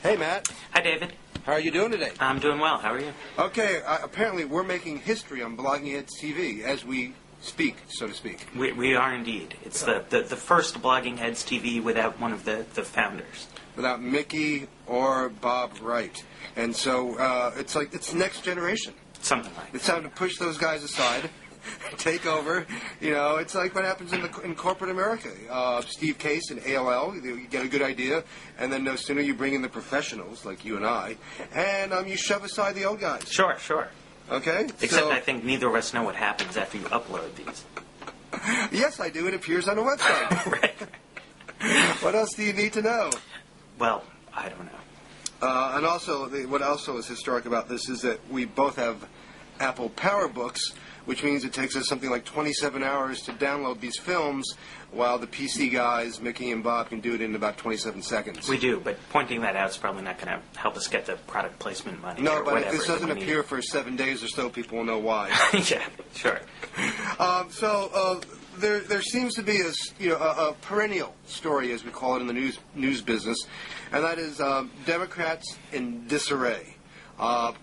Hey, Matt. Hi, David. How are you doing today? I'm doing well. How are you? Okay, apparently we're making history on Blogging Heads TV as we speak, so to speak. We are indeed. It's the first Blogging Heads TV without one of the founders. Without Mickey or Bob Wright. And so it's like it's the next generation. Something like that. It's time to push those guys aside. Take over. You know, it's like what happens in corporate America. Steve Case and AOL, you get a good idea, and then no sooner you bring in the professionals like you and I, and you shove aside the old guys. Sure. Okay? Except I think neither of us know what happens after you upload these. Yes, I do. It appears on a website. Right. What else do you need to know? Well, I don't know. And also, what also is historic about this is that we both have Apple PowerBooks, which means it takes us something like 27 hours to download these films, while the PC guys, Mickey and Bob, can do it in about 27 seconds. We do, but pointing that out is probably not going to help us get the product placement money. No, or but if whatever this doesn't that we appear need. for 7 days or so, people will know why. Yeah, sure. There seems to be a perennial story, as we call it in the news business, and that is Democrats in disarray.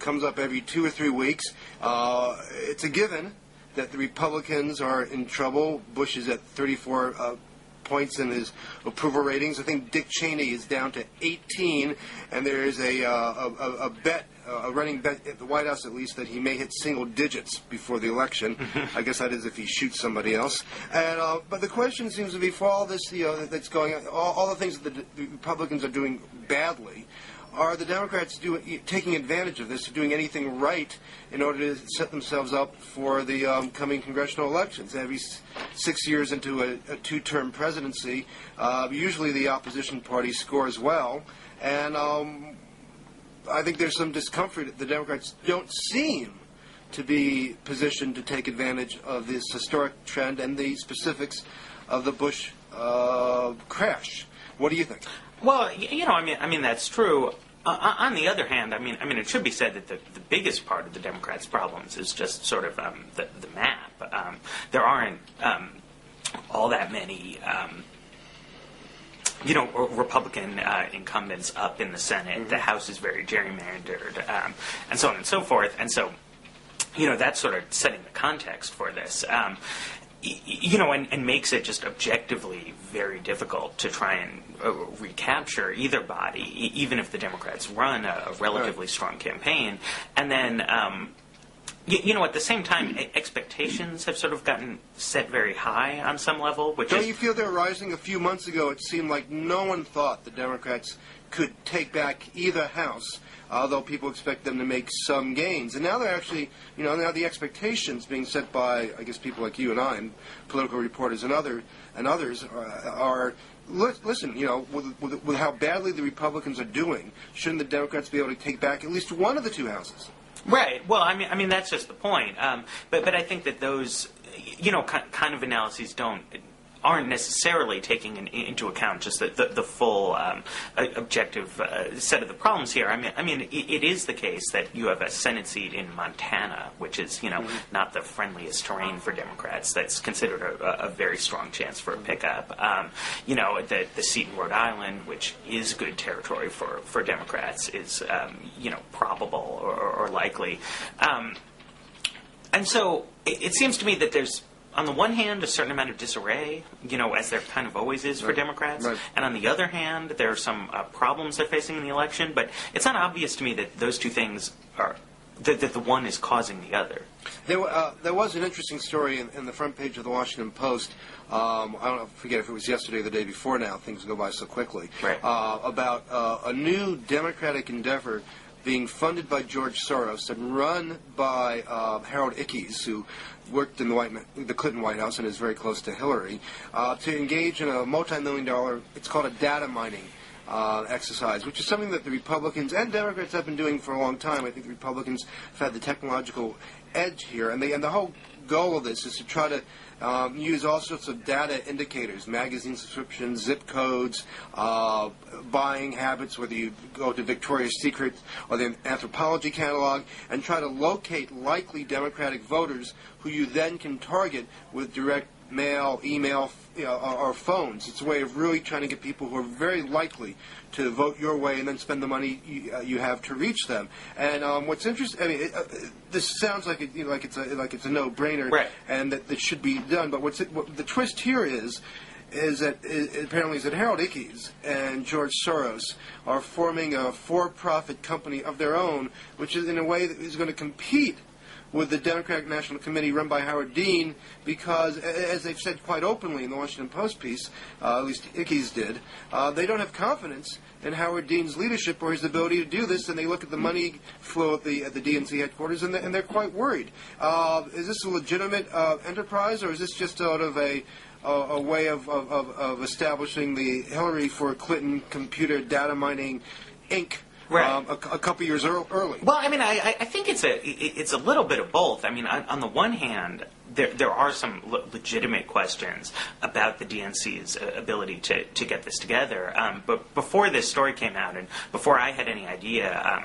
Comes up every 2 or 3 weeks. It's a given that the Republicans are in trouble. Bush is at 34 points in his approval ratings. I think Dick Cheney is down to 18, and there is a bet, a running bet at the White House at least, that he may hit single digits before the election. I guess that is if he shoots somebody else. And but the question seems to be, for all this that's going on, all the things that the Republicans are doing badly, are the Democrats taking advantage of this, doing anything right in order to set themselves up for the coming congressional elections? Every 6 years into a two-term presidency, usually the opposition party scores well, and I think there's some discomfort that the Democrats don't seem to be positioned to take advantage of this historic trend and the specifics of the Bush crash. What do you think? Well, I mean that's true. On the other hand, I mean, it should be said that the biggest part of the Democrats' problems is just sort of the map. There aren't all that many, Republican incumbents up in the Senate. Mm-hmm. The House is very gerrymandered, and so on and so forth. And so, that's sort of setting the context for this. And makes it just objectively very difficult to try and recapture either body, even if the Democrats run a relatively strong campaign. And then, at the same time, expectations have sort of gotten set very high on some level. Don't you feel they're rising? A few months ago, it seemed like no one thought the Democrats could take back either house, although people expect them to make some gains. And now they're actually, now the expectations being set by, I guess, people like you and I, and political reporters and others are listen, with how badly the Republicans are doing, shouldn't the Democrats be able to take back at least one of the two houses? Right. Well, I mean that's just the point. But I think that those, kind of analyses aren't necessarily taking into account just the full objective set of the problems here. I mean, it is the case that you have a Senate seat in Montana, which is, not the friendliest terrain for Democrats. That's considered a very strong chance for a pickup. The seat in Rhode Island, which is good territory for Democrats, is, probable or likely. And so it seems to me that there's, on the one hand, a certain amount of disarray, as there kind of always is for Democrats. Right. And on the other hand, there are some problems they're facing in the election. But it's not obvious to me that those two things are, that the one is causing the other. There was an interesting story in the front page of the Washington Post. I forget if it was yesterday or the day before now. Things go by so quickly. Right. About a new Democratic endeavor being funded by George Soros and run by Harold Ickes, who worked in the Clinton White House and is very close to Hillary, to engage in a multi-million-dollar, it's called a data mining exercise, which is something that the Republicans and Democrats have been doing for a long time. I think the Republicans have had the technological edge here, and the whole goal of this is to try to use all sorts of data indicators, magazine subscriptions, zip codes, buying habits, whether you go to Victoria's Secret or the Anthropology catalog, and try to locate likely Democratic voters who you then can target with direct mail, email, or phones. It's a way of really trying to get people who are very likely to vote your way and then spend the money you have to reach them. And what's interesting, I mean, this sounds like it's a no-brainer, right, and that should be done. But what the twist here is that apparently Harold Ickes and George Soros are forming a for-profit company of their own, which is in a way that is going to compete with the Democratic National Committee run by Howard Dean, because, as they've said quite openly in the Washington Post piece, at least Ickes did, they don't have confidence in Howard Dean's leadership or his ability to do this, and they look at the money flow at the DNC headquarters, and they're quite worried. Is this a legitimate enterprise, or is this just sort of a way of establishing the Hillary for Clinton computer data mining Inc., right, a couple years early? Well, I mean, I think it's a little bit of both. I mean, on the one hand, there are some legitimate questions about the DNC's ability to get this together. But before this story came out, and before I had any idea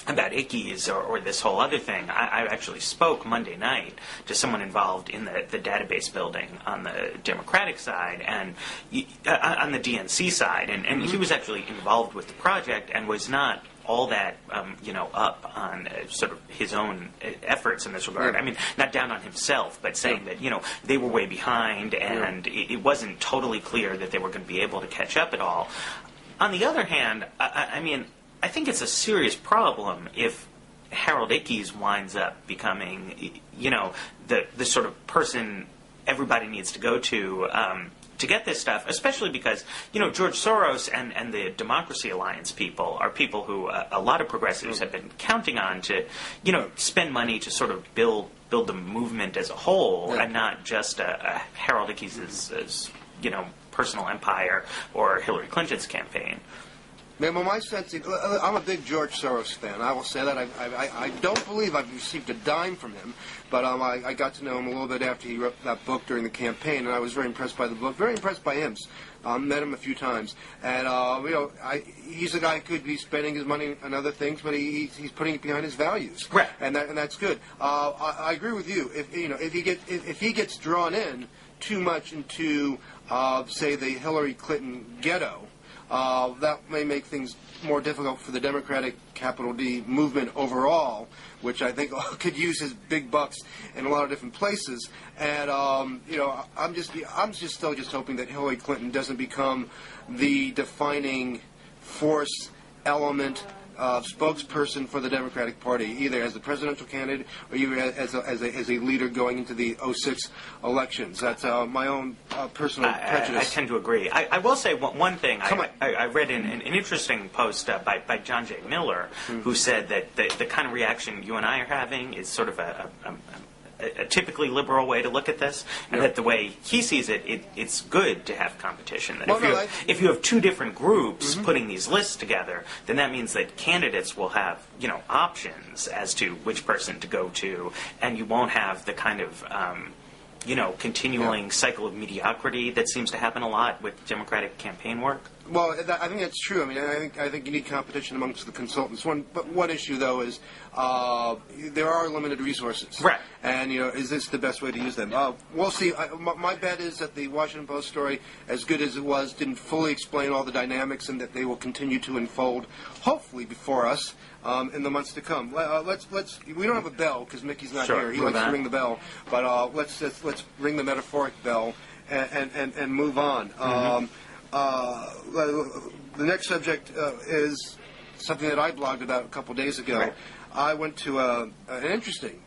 about Ickes or this whole other thing, I actually spoke Monday night to someone involved in the database building on the Democratic side and on the DNC side, and he was actually involved with the project and was not all that up on sort of his own efforts in this regard. I mean, not down on himself, but saying that they were way behind, and it wasn't totally clear that they were going to be able to catch up at all. On the other hand, I mean, I think it's a serious problem if Harold Ickes winds up becoming, the sort of person everybody needs to go to get this stuff, especially because, George Soros and the Democracy Alliance people are people who a lot of progressives have been counting on to, spend money to sort of build the movement as a whole, and not just a Harold Ickes' personal empire or Hillary Clinton's campaign. Man, well, my sense, I'm a big George Soros fan. I will say that. I don't believe I've received a dime from him, but I got to know him a little bit after he wrote that book during the campaign, and I was very impressed by the book, very impressed by him. Met him a few times, and he's a guy who could be spending his money on other things, but he's putting it behind his values, right? And that's good. I agree with you. If he gets drawn in too much into say the Hillary Clinton ghetto, that may make things more difficult for the Democratic capital D movement overall, which I think could use his big bucks in a lot of different places. And I'm just still hoping that Hillary Clinton doesn't become the defining force, element, spokesperson for the Democratic Party, either as the presidential candidate or even as a leader going into the 2006 elections. That's my own personal prejudice. I tend to agree. I will say one thing. I read an interesting post by John J. Miller, who said that the kind of reaction you and I are having is sort of a typically liberal way to look at this, and that the way he sees it, it's good to have competition. That if you have two different groups putting these lists together, then that means that candidates will have options as to which person to go to, and you won't have the kind of continuing cycle of mediocrity that seems to happen a lot with Democratic campaign work. Well, I think that's true. I mean, I think you need competition amongst the consultants. One issue, though, is there are limited resources. Right. And, is this the best way to use them? We'll see. My bet is that the Washington Post story, as good as it was, didn't fully explain all the dynamics, and that they will continue to unfold, hopefully, before us in the months to come. Let's. We don't have a bell because Mickey's not here. He likes to ring the bell, but let's ring the metaphoric bell and move on. The next subject is something that I blogged about a couple days ago. Right. I went to an interesting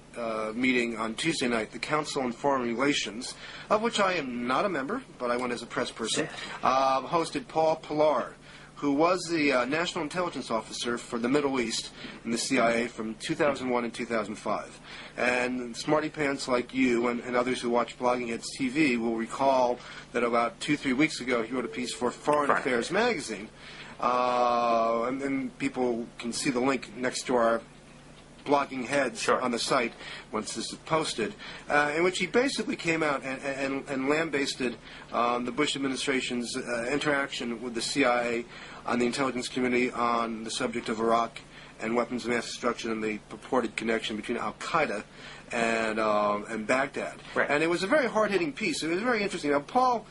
meeting on Tuesday night, the Council on Foreign Relations, of which I am not a member, but I went as a press person, hosted Paul Pillar, who was the National Intelligence Officer for the Middle East in the CIA from 2001 and 2005. And smarty pants like you and others who watch Blogging Heads TV will recall that about 2-3 weeks ago he wrote a piece for Foreign Affairs magazine. And people can see the link next to our Blogging Heads on the site once this is posted, in which he basically came out and lambasted the Bush administration's interaction with the CIA on the intelligence community on the subject of Iraq and weapons of mass destruction and the purported connection between Al-Qaeda and Baghdad. Right. And it was a very hard-hitting piece. It was very interesting. Now, Paul,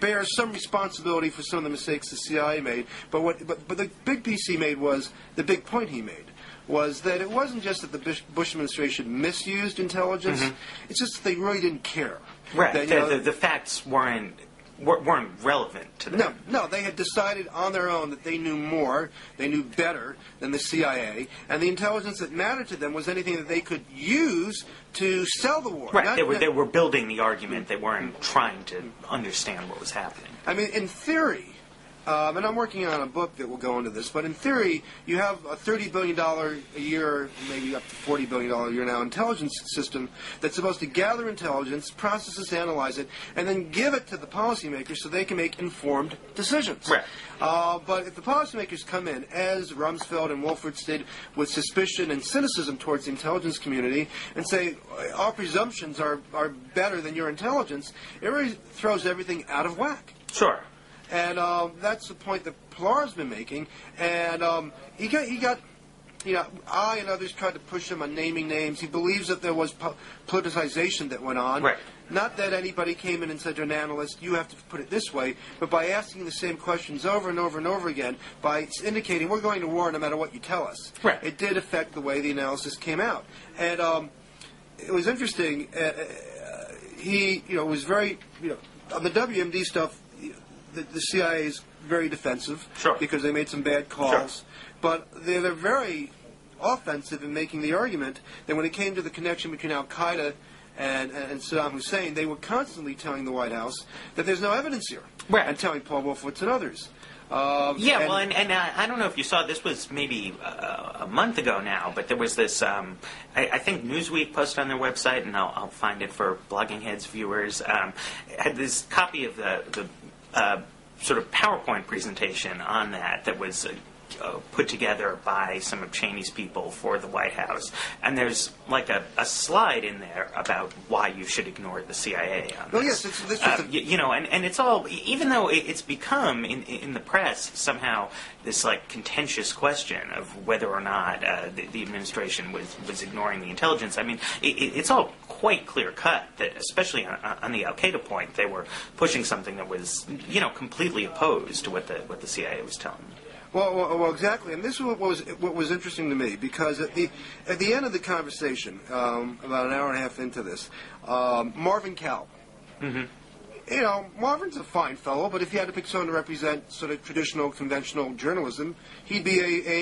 bears some responsibility for some of the mistakes the CIA made, but the big piece he made was, the big point he made, was that it wasn't just that the Bush administration misused intelligence, it's just that they really didn't care. Right. That, the facts weren't relevant to them. No, they had decided on their own that they knew more, they knew better than the CIA, and the intelligence that mattered to them was anything that they could use to sell the war. Right, they were building the argument, they weren't trying to understand what was happening. I mean, in theory, and I'm working on a book that will go into this, but in theory, you have a $30 billion a year, maybe up to $40 billion a year now, intelligence system that's supposed to gather intelligence, process it, analyze it, and then give it to the policymakers so they can make informed decisions. Right. But if the policymakers come in, as Rumsfeld and Wolfowitz did, with suspicion and cynicism towards the intelligence community, and say, our presumptions are better than your intelligence, it really throws everything out of whack. Sure. And that's the point that Pilar's been making. And he got, I and others tried to push him on naming names. He believes that there was politicization that went on. Right. Not that anybody came in and said to an analyst, you have to put it this way, but by asking the same questions over and over and over again, by indicating we're going to war no matter what you tell us. Right. It did affect the way the analysis came out. And it was interesting. He, was very, on the WMD stuff, the CIA is very defensive, sure, because they made some bad calls. Sure. But they're very offensive in making the argument that when it came to the connection between Al-Qaeda and Saddam Hussein, they were constantly telling the White House that there's no evidence here. Right. And telling Paul Wolfowitz and others. And I don't know if you saw, this was maybe a month ago now, but there was this, I think Newsweek posted on their website, and I'll find it for Blogging Heads viewers, had this copy of the sort of PowerPoint presentation on that was put together by some of Cheney's people for the White House. And there's like a slide in there about why you should ignore the CIA on this. Oh, yes. And it's all, even though it's become in the press somehow this like contentious question of whether or not the administration was ignoring the intelligence. I mean, it's all quite clear cut that, especially on the Al-Qaeda point, they were pushing something that was, completely opposed to what the CIA was telling them. Well, exactly, and this is what was interesting to me, because at the end of the conversation, about an hour and a half into this, Marvin Kalb. Mm-hmm. Marvin's a fine fellow, but if he had to pick someone to represent sort of traditional, conventional journalism, he'd be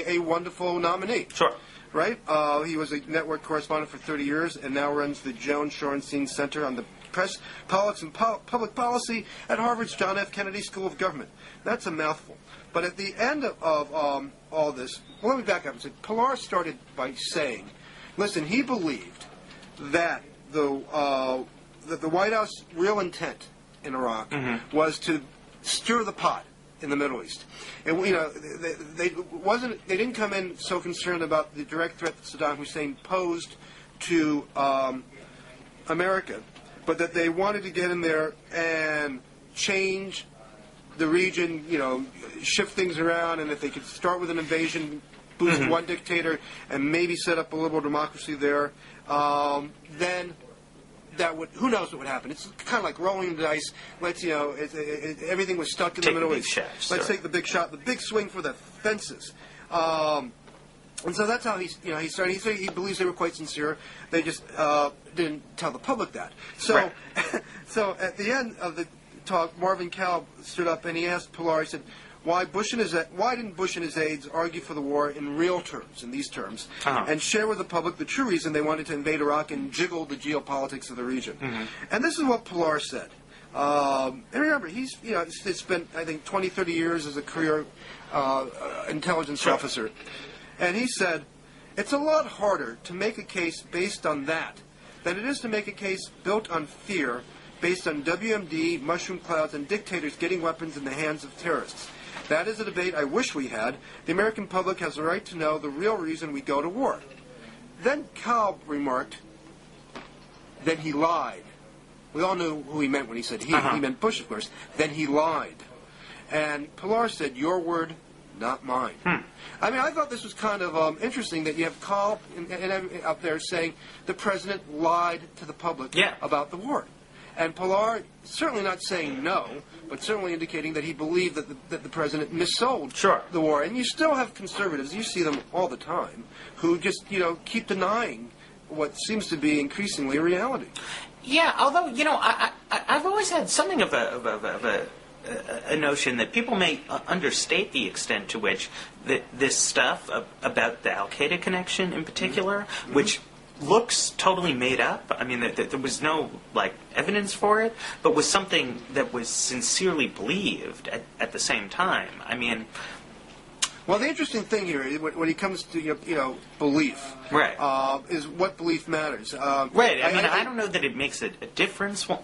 a wonderful nominee. Sure. Right? He was a network correspondent for 30 years, and now runs the Joan Shorenstein Center on the Press, Politics, and Public Policy at Harvard's John F. Kennedy School of Government. That's a mouthful. But at the end of all this, let me back up and say, Pilar started by saying, listen, he believed that the White House real intent in Iraq mm-hmm. was to stir the pot in the Middle East. And they didn't come in so concerned about the direct threat that Saddam Hussein posed to America, but that they wanted to get in there and change the region, shift things around, and if they could start with an invasion, boost mm-hmm. one dictator, and maybe set up a liberal democracy there, then that would, who knows what would happen. It's kind of like rolling the dice. Let's, everything was stuck in the Middle East. Let's take the big shot, the big swing for the fences. And so that's how he started. He believes they were quite sincere. They just didn't tell the public that. So, right. So at the end of the talk, Marvin Kalb stood up and he asked Pilar, he said, why didn't Bush and his aides argue for the war in real terms, in these terms, uh-huh. and share with the public the true reason they wanted to invade Iraq and jiggle the geopolitics of the region? Mm-hmm. And this is what Pilar said. And remember, he's spent, I think, 20, 30 years as a career intelligence sure. officer. And he said, it's a lot harder to make a case based on that than it is to make a case built on fear, based on WMD, mushroom clouds, and dictators getting weapons in the hands of terrorists. That is a debate I wish we had. The American public has the right to know the real reason we go to war. Then Kalb remarked that he lied. We all knew who he meant when he said he. Uh-huh. He meant Bush, of course. Then he lied. And Pilar said, your word not mine. I mean, I thought this was kind of interesting that you have Call up there saying the president lied to the public about the war. And Pilar certainly not saying no, but certainly indicating that he believed that the president missold the war. And you still have conservatives, you see them all the time, who just, keep denying what seems to be increasingly a reality. Yeah, although, I've always had something of a notion that people may understate the extent to which this stuff about the Al-Qaeda connection in particular, which looks totally made up. I mean, there was no, evidence for it, but was something that was sincerely believed at the same time. I mean... Well, the interesting thing here, when it comes to, belief, is what belief matters. Right. I mean, I don't know that it makes a difference, Well,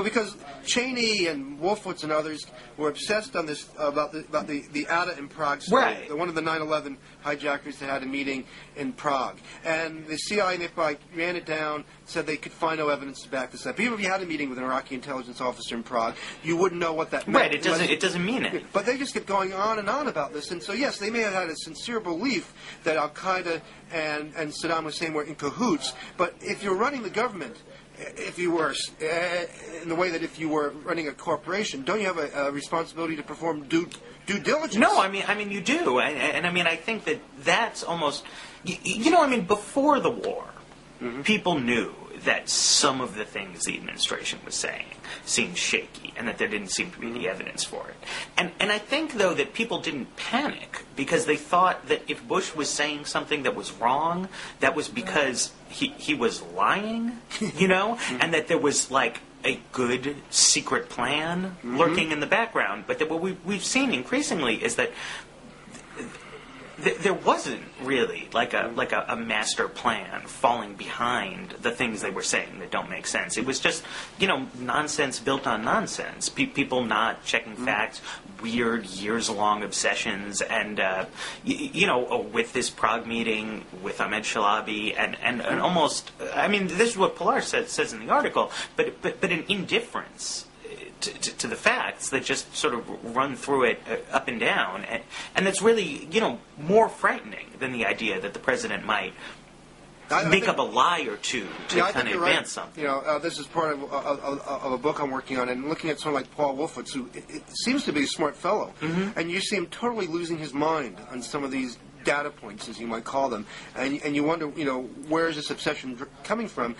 because Cheney and Wolfowitz and others were obsessed on this about the ATA in Prague. Right. One of the 9/11 hijackers that had a meeting in Prague, and the CIA and FBI ran it down, said they could find no evidence to back this up. Even if you had a meeting with an Iraqi intelligence officer in Prague, you wouldn't know what that meant. Right. It doesn't mean it. But they just kept going on and on about this, and so yes, they may have had a sincere belief that Al Qaeda and Saddam Hussein were in cahoots. But if you're running the government, if you were in the way that if you were running a corporation, don't you have a responsibility to perform due diligence? No, I mean you do, and I mean I think that's almost, before the war, people knew that some of the things the administration was saying seemed shaky, and that there didn't seem to be any evidence for it. And I think, though, that people didn't panic because they thought that if Bush was saying something that was wrong, that was because he was lying, and that there was, a good secret plan lurking in the background. But that what we've seen increasingly is that there wasn't really a master plan falling behind the things they were saying that don't make sense. It was just nonsense built on nonsense. People not checking facts, weird years-long obsessions, and with this Prague meeting with Ahmed Shalabi, and almost this is what Pilar says in the article, but an indifference to the facts that just sort of run through it up and down, and that's really more frightening than the idea that the president might make up a lie or two to kind of advance something. This is part of a book I'm working on, and looking at someone like Paul Wolfowitz, who it seems to be a smart fellow, and you see him totally losing his mind on some of these data points, as you might call them, and you wonder, where is this obsession coming from,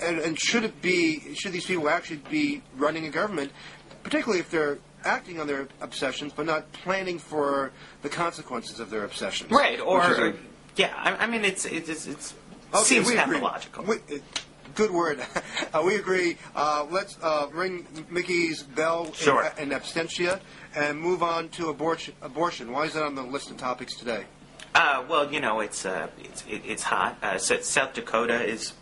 and should these people actually be running a government, particularly if they're acting on their obsessions but not planning for the consequences of their obsessions? Right, it seems pathological. Good word. We agree. Let's ring Mickey's bell in absentia and move on to abortion. Why is that on the list of topics today? It's hot. South Dakota is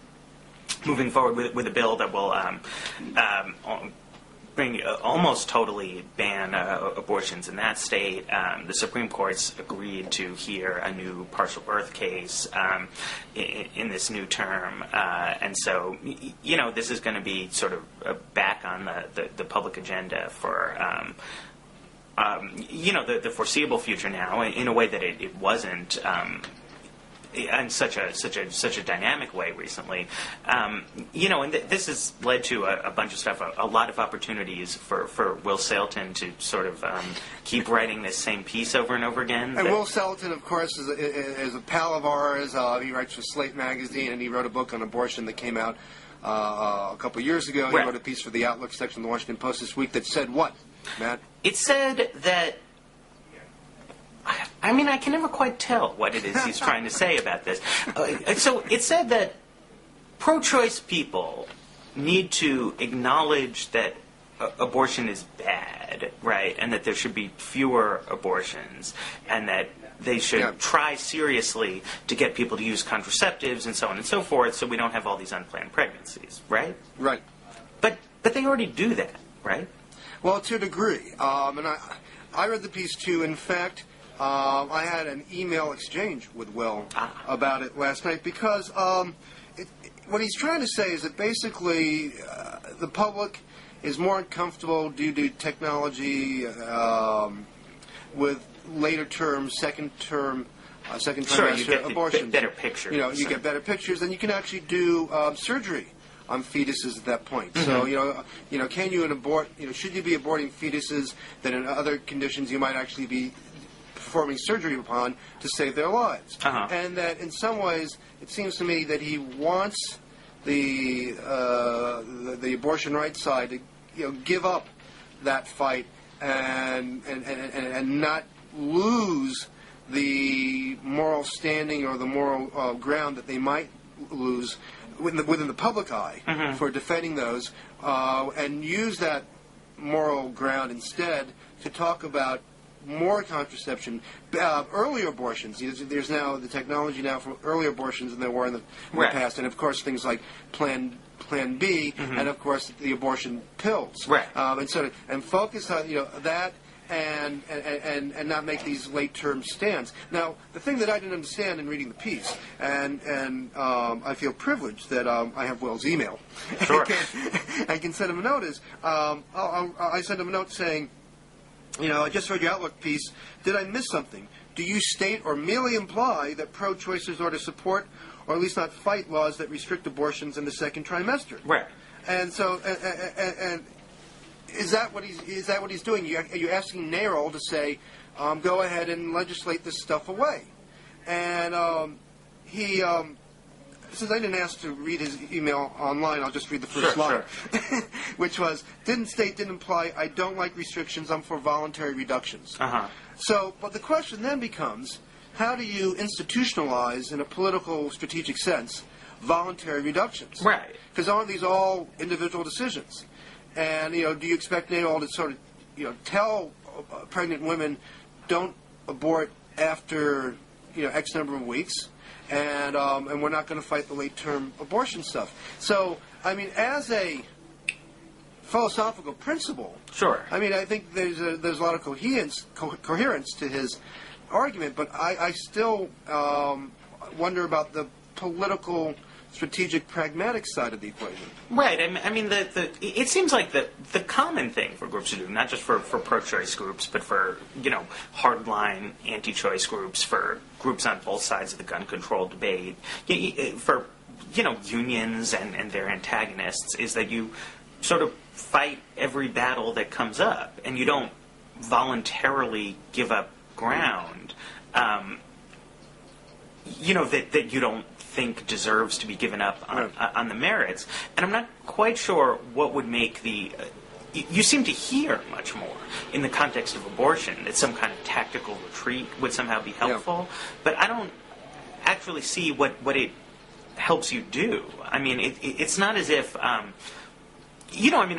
moving forward with a bill that will almost totally ban abortions in that state. The Supreme Court's agreed to hear a new partial birth case in this new term, and so this is going to be sort of back on the public agenda for the foreseeable future now, in a way that it wasn't. In such a dynamic way recently, and this has led to a bunch of stuff, a lot of opportunities for Will Saletan to sort of keep writing this same piece over and over again. And Will Saletan, of course, is a pal of ours. He writes for Slate magazine, and he wrote a book on abortion that came out a couple of years ago. He wrote a piece for the Outlook section of the Washington Post this week that said what, Matt? It said that. I can never quite tell what it is he's trying to say about this. So it said that pro-choice people need to acknowledge that abortion is bad, right, and that there should be fewer abortions, and that they should try seriously to get people to use contraceptives and so on and so forth, so we don't have all these unplanned pregnancies, right? Right. But they already do that, right? Well, to a degree. And I read the piece too. In fact, I had an email exchange with Will about it last night because what he's trying to say is that basically the public is more uncomfortable due to technology with later term, second Sure, you trimester get abortions. better pictures. You get better pictures, and you can actually do surgery on fetuses at that point. Mm-hmm. So can you abort? Should you be aborting fetuses that in other conditions you might actually be performing surgery upon to save their lives? Uh-huh. And that in some ways, it seems to me that he wants the abortion rights side to give up that fight and not lose the moral standing or the moral ground that they might lose within the public eye mm-hmm. for defending those, and use that moral ground instead to talk about more contraception, earlier abortions. There's now the technology now for earlier abortions than there were in the Right. past, and of course things like Plan B, mm-hmm. and of course the abortion pills. Right. And focus on that. And not make these late-term stands. Now, the thing that I didn't understand in reading the piece, and I feel privileged that I have Will's email. Sure. I can send him a note. I sent him a note saying, I just read your Outlook piece. Did I miss something? Do you state or merely imply that pro-choicers ought to support, or at least not fight, laws that restrict abortions in the second trimester? Right. And so, and is that what he's doing? Are you asking NARAL to say, go ahead and legislate this stuff away? And he since I didn't ask to read his email online, I'll just read the first line, sure. Which was, didn't imply, I don't like restrictions, I'm for voluntary reductions. Uh-huh. So, but the question then becomes, how do you institutionalize, in a political, strategic sense, voluntary reductions? Right. Because aren't these all individual decisions? And, do you expect NARAL to sort of, tell pregnant women, don't abort after, X number of weeks, and we're not going to fight the late-term abortion stuff. So, I mean, as a philosophical principle, sure. I mean, I think there's a lot of coherence to his argument, but I still wonder about the political, strategic, pragmatic side of the equation. Right. I mean, it seems like the common thing for groups to do, not just for pro-choice groups, but for, hardline anti-choice groups, for groups on both sides of the gun control debate, for, unions and their antagonists, is that you sort of fight every battle that comes up, and you don't voluntarily give up ground, that you don't think deserves to be given up on the merits. And I'm not quite sure what would make you seem to hear much more in the context of abortion that some kind of tactical retreat would somehow be helpful, but I don't actually see what it helps you do. I mean, it's not as if...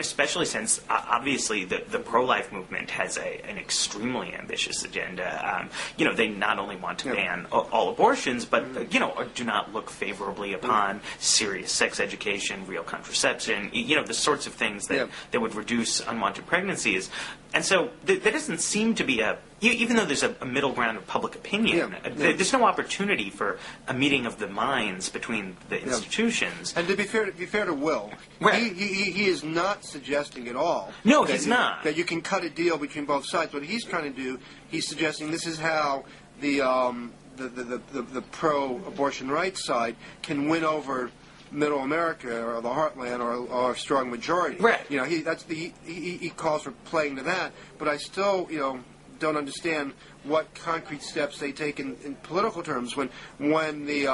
especially since obviously the pro-life movement has an extremely ambitious agenda. They not only want to ban all abortions, but do not look favorably upon serious sex education, real contraception. The sorts of things that would reduce unwanted pregnancies. And so there doesn't seem to be even though there's a middle ground of public opinion, there's no opportunity for a meeting of the minds between the institutions. And to be fair to Will, right. he is not suggesting at all. No, he's not. That you can cut a deal between both sides. What he's trying to do, he's suggesting this is how the pro-abortion rights side can win over Middle America or the Heartland or a strong majority. Right. He calls for playing to that. But I still don't understand what concrete steps they take in political terms when the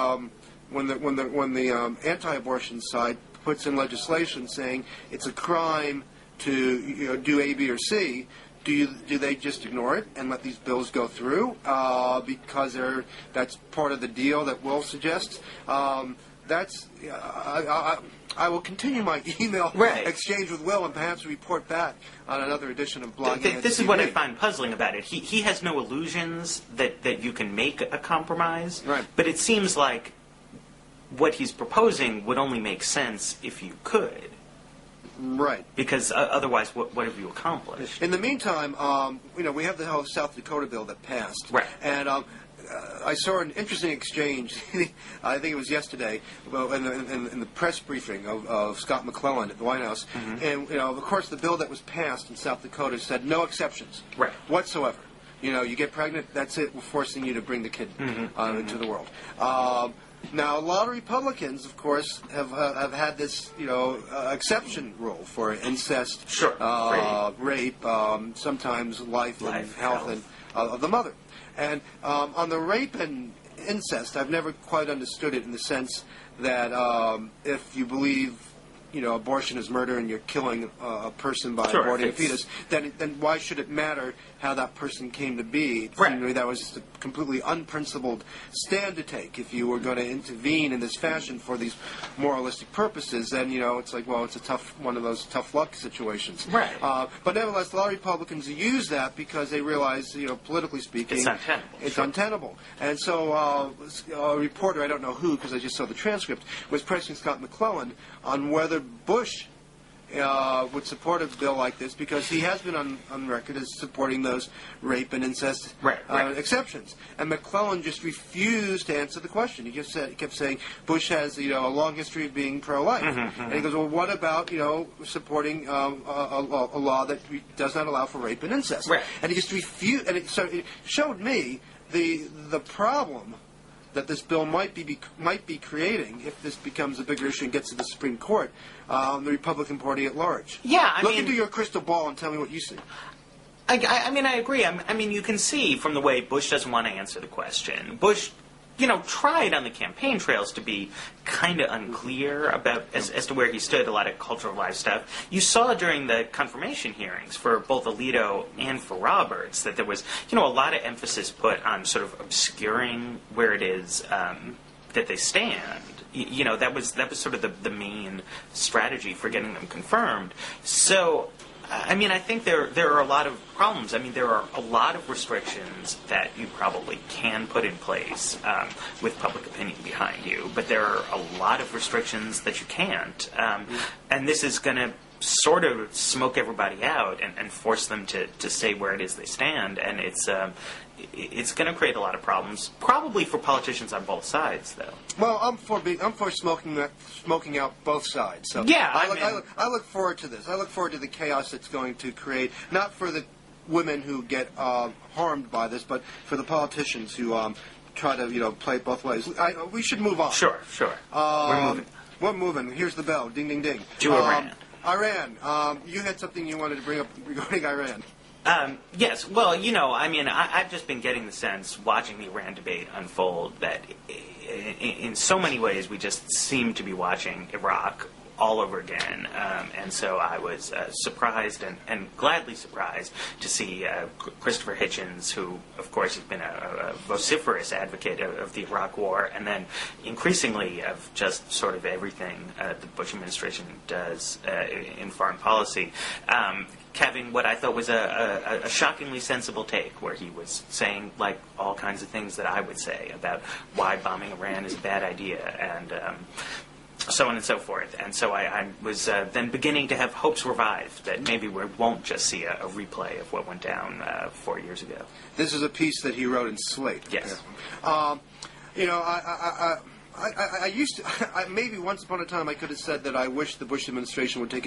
anti-abortion side puts in legislation saying it's a crime to do A, B, or C. Do they just ignore it and let these bills go through because that's part of the deal that Will suggests? I will continue my email exchange with Will and perhaps report back on another edition of Blogging. This is what I find puzzling about it. He has no illusions that you can make a compromise, but it seems like what he's proposing would only make sense if you could. Right. Because otherwise, what have you accomplished? In the meantime, we have the whole South Dakota bill that passed. Right. And I saw an interesting exchange. I think it was yesterday, in the press briefing of Scott McClellan at the White House, and of course, the bill that was passed in South Dakota said no exceptions whatsoever. You get pregnant, that's it. We're forcing you to bring the kid into the world. Now, a lot of Republicans, of course, have had this, exception rule for incest, rape, sometimes life and health of the mother. And on the rape and incest, I've never quite understood it in the sense that if you believe, abortion is murder and you're killing a person by aborting a fetus, then why should it matter how that person came to be? It seemed to me that was just a completely unprincipled stand to take. If you were going to intervene in this fashion for these moralistic purposes, then, it's like, well, it's one of those tough luck situations. Right. But nevertheless, a lot of Republicans use that because they realize, politically speaking, it's untenable. And so a reporter, I don't know who, because I just saw the transcript, was pressing Scott McClellan on whether Bush would support a bill like this, because he has been on record as supporting those rape and incest exceptions. And McClellan just refused to answer the question. He kept saying Bush has a long history of being pro-life. And he goes, well, what about supporting a law that does not allow for rape and incest? And he just refused. And so it showed me the problem that this bill might be creating if this becomes a bigger issue and gets to the Supreme Court, the Republican Party at large. Yeah, Look into your crystal ball and tell me what you see. I agree. I mean, you can see from the way Bush doesn't want to answer the question. Bush, tried on the campaign trails to be kind of unclear about as to where he stood, a lot of cultural life stuff. You saw during the confirmation hearings for both Alito and for Roberts that there was, a lot of emphasis put on sort of obscuring where it is that they stand. That was sort of the main strategy for getting them confirmed. So, I think there are a lot of problems. There are a lot of restrictions that you probably can put in place with public opinion behind you, but there are a lot of restrictions that you can't. And this is going to sort of smoke everybody out and force them to stay where it is they stand. And it's going to create a lot of problems, probably for politicians on both sides, though. Well, I'm for smoking out both sides. So yeah, I look forward to this. I look forward to the chaos it's going to create, not for the women who get harmed by this, but for the politicians who try to play it both ways. We should move on. Sure. We're moving. Here's the bell. Ding, ding, ding. To Iran. Iran. You had something you wanted to bring up regarding Iran. Yes. Well, I've just been getting the sense, watching the Iran debate unfold, that in so many ways we just seem to be watching Iraq all over again. And so I was surprised and gladly surprised to see Christopher Hitchens, who, of course, has been a vociferous advocate of the Iraq War, and then increasingly of just sort of everything the Bush administration does in foreign policy. Having what I thought was a shockingly sensible take, where he was saying like all kinds of things that I would say about why bombing Iran is a bad idea, and so on and so forth. And so I was then beginning to have hopes revived that maybe we won't just see a replay of what went down 4 years ago. This is a piece that he wrote in Slate. Yes. I used to, maybe once upon a time I could have said that I wish the Bush administration would take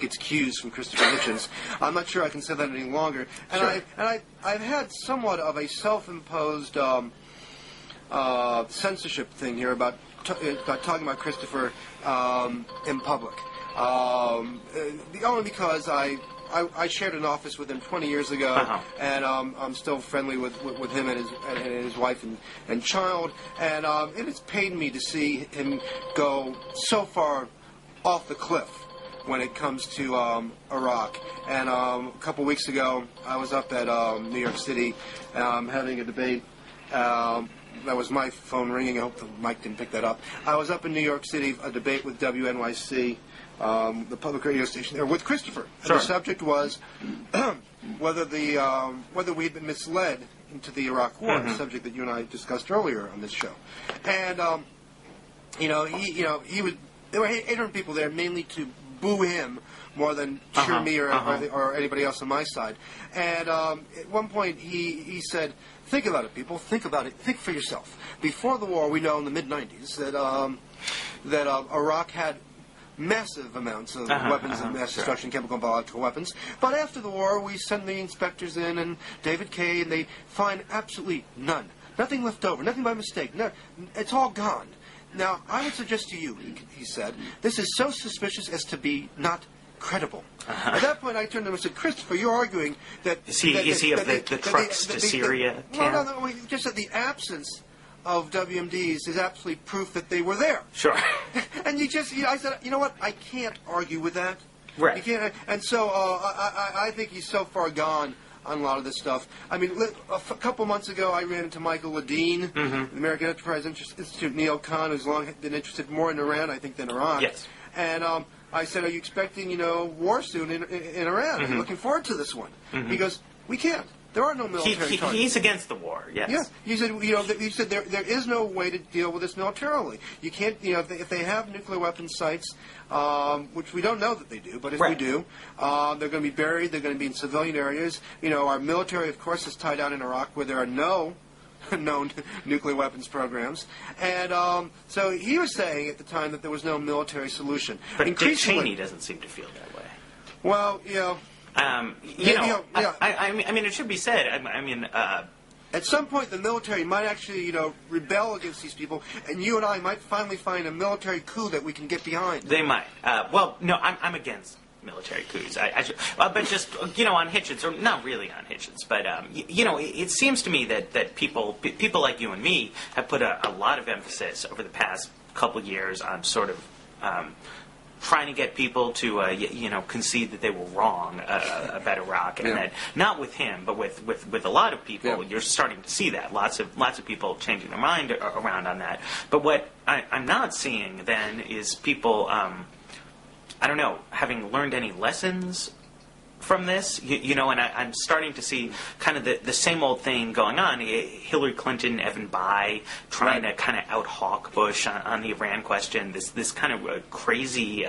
its cues from Christopher Hitchens. I'm not sure I can say that any longer. And sure. I've had somewhat of a self-imposed censorship thing here about talking about Christopher in public. Only because I shared an office with him 20 years ago, and I'm still friendly with him and his wife and child, and it has pained me to see him go so far off the cliff when it comes to Iraq. And a couple weeks ago, I was up at New York City having a debate. That was my phone ringing. I hope the mic didn't pick that up. I was up in New York City, a debate with WNYC, the public radio station there, with Christopher. Sure. And the subject was whether we had been misled into the Iraq War, the subject that you and I discussed earlier on this show. And he was. There were 800 people there, mainly to boo him more than cheer me or anybody else on my side. And at one point he said, think about it, people. Think about it. Think for yourself. Before the war, we know in the mid-'90s that Iraq had massive amounts of weapons of mass destruction, chemical and biological weapons. But after the war, we send the inspectors in and David Kay, and they find absolutely none. Nothing left over. Nothing by mistake. No, it's all gone. Now, I would suggest to you, he said, this is so suspicious as to be not credible. At that point, I turned to him and said, Christopher, you're arguing that... Is he of the trucks to Syria camp? No, just that the absence of WMDs is absolutely proof that they were there. Sure. And I said, you know what, I can't argue with that. Right. You can't, and so I think he's so far gone on a lot of this stuff. I mean, a couple months ago, I ran into Michael Ledeen, the American Enterprise Institute neocon, who's long been interested more in Iran, I think, than Iraq. Yes. And I said, are you expecting, war soon in Iran? I'm looking forward to this one. He goes, we can't. There are no military targets. He's against the war, yes. Yeah. He said there is no way to deal with this militarily. You can't, if they have nuclear weapon sites, which we don't know that they do, but if we do, they're going to be buried, they're going to be in civilian areas. Our military, of course, is tied down in Iraq where there are no known nuclear weapons programs. And so he was saying at the time that there was no military solution. But Dick Cheney doesn't seem to feel that way. Well, I mean, it should be said. At some point, the military might actually, rebel against these people, and you and I might finally find a military coup that we can get behind. They might. Well, no, I'm against military coups. But just on Hitchens, or not really on Hitchens, but it seems to me that people like you and me have put a lot of emphasis over the past couple years on sort of trying to get people to concede that they were wrong about Iraq, and that not with him, but with a lot of people, you're starting to see that lots of people changing their mind around on that. But what I'm not seeing then is people, I don't know, having learned any lessons from this, and I'm starting to see kind of the same old thing going on. Hillary Clinton, Evan Bayh, trying to kind of out-hawk Bush on the Iran question. This kind of crazy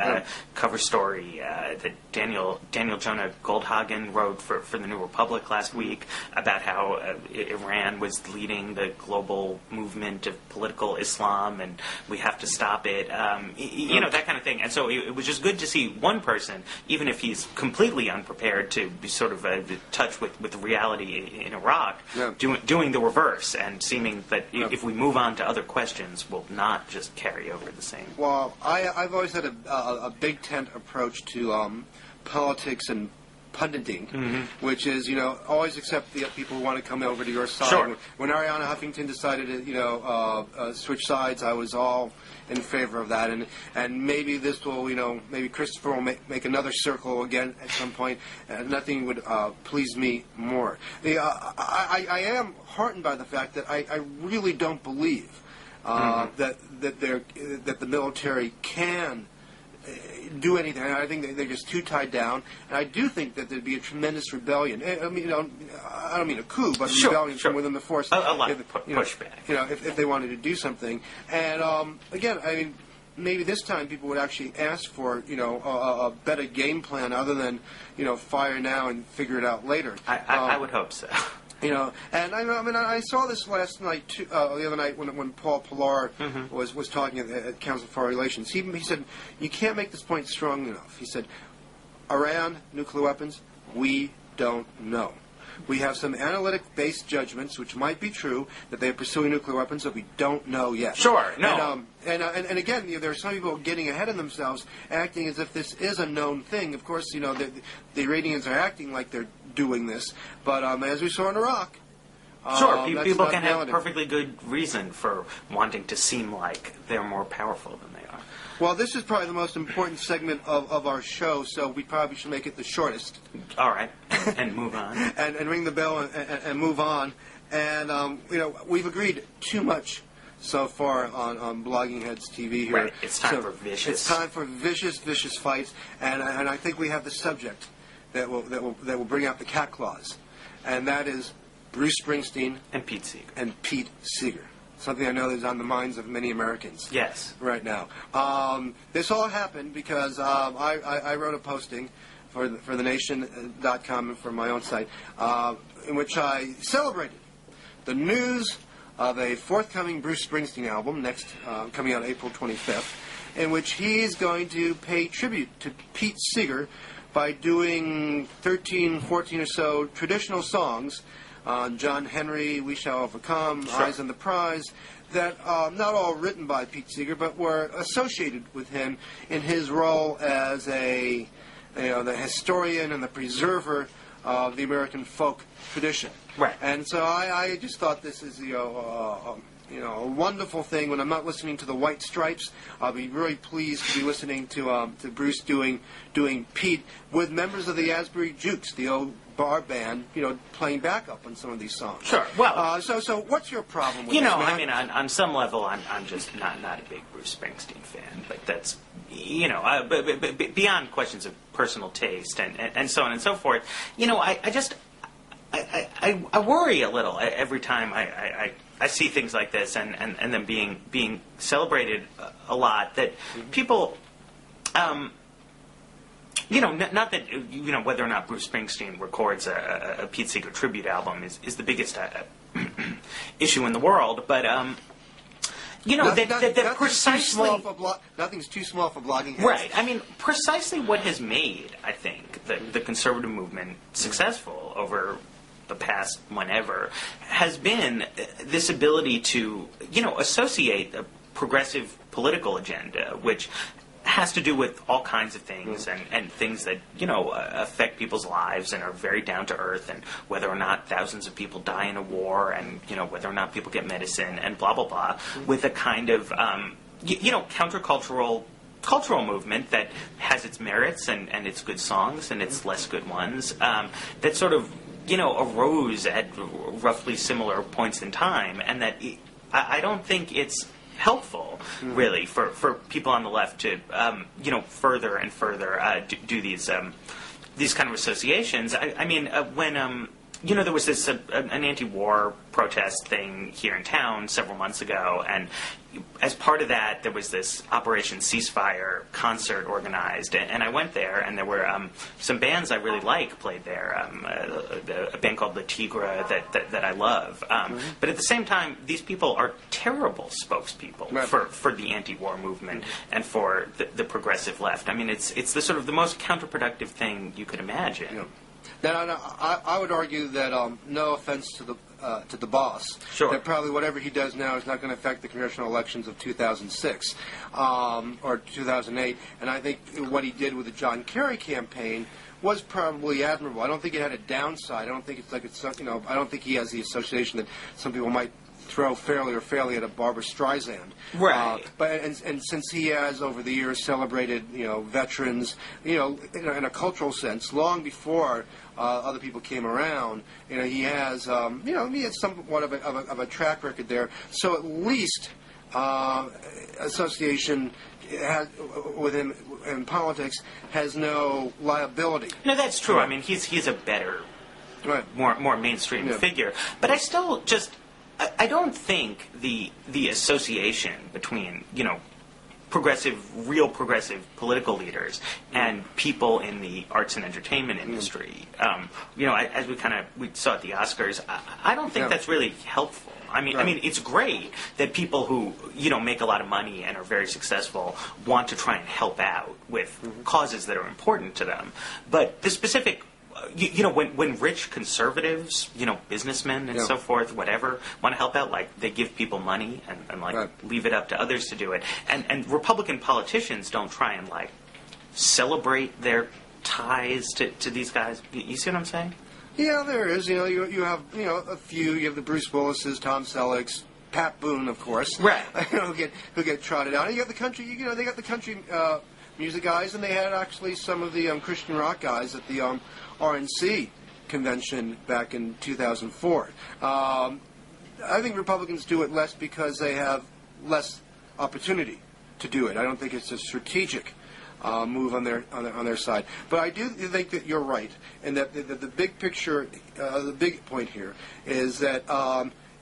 cover story that Daniel Jonah Goldhagen wrote for the New Republic last week about how Iran was leading the global movement of political Islam, and we have to stop it. That kind of thing. And so it was just good to see one person, even if he's completely unprepared to be sort of touch with the reality in Iraq, doing the reverse and seeming that if we move on to other questions, we'll not just carry over the same. Well, I've always had a big tent approach to politics and punditing, which is, always accept the people who want to come over to your side. Sure. When Arianna Huffington decided to, switch sides, I was all in favor of that, and maybe this will, maybe Christopher will make another circle again at some point, and nothing would please me more. I am heartened by the fact that I really don't believe that the military can do anything. I think they're just too tied down, and I do think that there'd be a tremendous rebellion. I mean, I don't mean a coup, but a rebellion from within the force. A lot of pushback. If they wanted to do something. And again, I mean, maybe this time people would actually ask for a better game plan other than fire now and figure it out later. I would hope so. And I saw this last night, too, the other night when Paul Pillar was talking at Council of Foreign Relations. He said, you can't make this point strong enough. He said, Iran, nuclear weapons, we don't know. We have some analytic-based judgments, which might be true, that they're pursuing nuclear weapons, but we don't know yet. Sure, no. And again, there are some people getting ahead of themselves, acting as if this is a known thing. Of course, the Iranians are acting like they're doing this, but as we saw in Iraq, sure, people can have perfectly good reason for wanting to seem like they're more powerful than they are. Well, this is probably the most important segment of our show, so we probably should make it the shortest. All right, and move on. and ring the bell and move on. And, we've agreed too much so far on Blogging Heads TV here. Right, it's time for vicious. It's time for vicious fights, and I think we have the subject that will bring out the cat claws, and that is Bruce Springsteen and Pete Seeger. And Pete Seeger. something I know that's on the minds of many Americans. Yes. Right now. This all happened because I wrote a posting for thenation.com and for my own site in which I celebrated the news of a forthcoming Bruce Springsteen album coming out April 25th, in which he is going to pay tribute to Pete Seeger by doing 13, 14 or so traditional songs, John Henry, We Shall Overcome, Sure. Eyes on the Prize, that not all written by Pete Seeger, but were associated with him in his role as the historian and the preserver of the American folk tradition. Right. And so I just thought this is a wonderful thing. When I'm not listening to the White Stripes, I'll be really pleased to be listening to Bruce doing Pete with members of the Asbury Jukes, the old bar band, playing backup on some of these songs. Sure. Well, so what's your problem with this, I man? mean, on some level, I'm just not a big Bruce Springsteen fan, but that's, but beyond questions of personal taste and so on and so forth, I worry a little every time I see things like this and them being celebrated a lot, that people, not that, whether or not Bruce Springsteen records a Pete Seeger tribute album is the biggest issue in the world, but, that precisely... Nothing's too small for blogging heads. Right. I mean, precisely what has made, I think, the conservative movement successful over the past whenever has been this ability to, associate a progressive political agenda, which has to do with all kinds of things and things that, affect people's lives and are very down to earth, and whether or not thousands of people die in a war, and, whether or not people get medicine and blah, blah, blah, with a kind of, countercultural cultural movement that has its merits and its good songs and its less good ones, that sort of, arose at roughly similar points in time, and that I don't think it's helpful, really, for people on the left to, further and further do these kind of associations. I mean, when there was this an anti-war protest thing here in town several months ago, and as part of that, there was this Operation Ceasefire concert organized, and I went there, and there were some bands I really like played there. A band called Le Tigre that I love, but at the same time, these people are terrible spokespeople for the anti-war movement and for the progressive left. I mean, it's the sort of the most counterproductive thing you could imagine. Yeah. Now, I would argue that no offense to the boss, sure, that probably whatever he does now is not going to affect the congressional elections of 2006 or 2008. And I think what he did with the John Kerry campaign was probably admirable. I don't think it had a downside. I don't think I don't think he has the association that some people might throw fairly or fairly at a Barbra Streisand. Right. But since he has over the years celebrated veterans in a cultural sense long before other people came around, he has he has somewhat of a track record there. So at least association with him in politics has no liability. No, that's true. I mean, he's a better, more mainstream figure. But I still just. I don't think the association between, real progressive political leaders and people in the arts and entertainment industry, as we saw at the Oscars, I don't think that's really helpful. I mean, it's great that people who, make a lot of money and are very successful want to try and help out with causes that are important to them. But the specific when rich conservatives, businessmen and so forth, whatever, want to help out, like, they give people money and leave it up to others to do it. And Republican politicians don't try and, celebrate their ties to these guys. You see what I'm saying? Yeah, there is. You have, a few. You have the Bruce Willises, Tom Sellecks, Pat Boone, of course. Right. who get trotted out. And you have the country, they got the country music guys, and they had actually some of the Christian rock guys at the RNC convention back in 2004. I think Republicans do it less because they have less opportunity to do it. I don't think it's a strategic move on their side. But I do think that you're right, and that the big picture, the big point here is that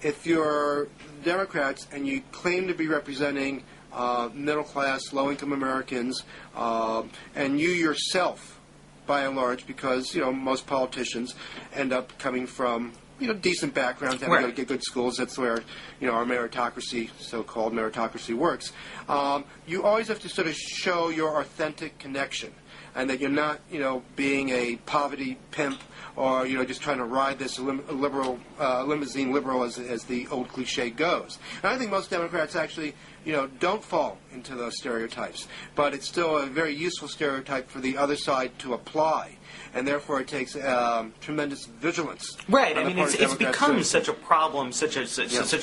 if you're Democrats and you claim to be representing middle-class, low-income Americans, and you yourself, by and large, because most politicians end up coming from decent backgrounds, having to get good schools. That's where our meritocracy, so-called meritocracy, works. You always have to sort of show your authentic connection, and that you're not being a poverty pimp or just trying to ride this limousine liberal, as the old cliche goes. And I think most Democrats actually don't fall into those stereotypes, but it's still a very useful stereotype for the other side to apply, and therefore it takes tremendous vigilance. Right. I mean, it's become such a problem, such a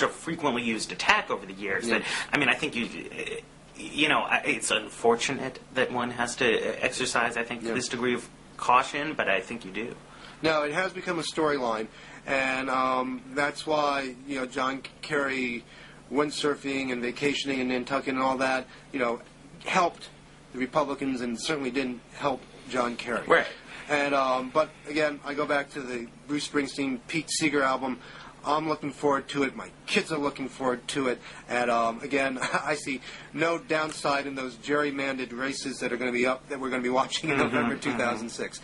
frequently used attack over the years that I think it's unfortunate that one has to exercise, I think, this degree of caution, but I think you do. No, it has become a storyline, and that's why John Kerry windsurfing and vacationing in Nantucket and all that helped the Republicans and certainly didn't help John Kerry. Right. And but again, I go back to the Bruce Springsteen, Pete Seeger album. I'm looking forward to it. My kids are looking forward to it. And again, I see no downside in those gerrymandered races that are going to be up that we're going to be watching in November 2006.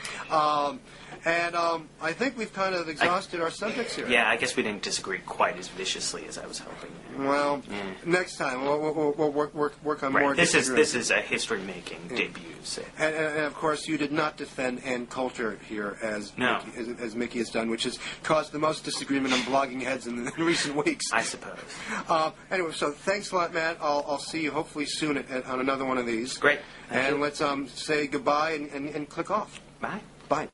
And I think we've kind of exhausted our subjects here. Yeah, I guess we didn't disagree quite as viciously as I was hoping. Well, next time we'll work on more. This is a history-making debut. So. And of course, you did not defend Ann Coulter here as Mickey has done, which has caused the most disagreement on blogging heads in recent weeks. I suppose. Anyway, so thanks a lot, Matt. I'll see you hopefully soon on another one of these. Great. And let's say goodbye and click off. Bye. Bye.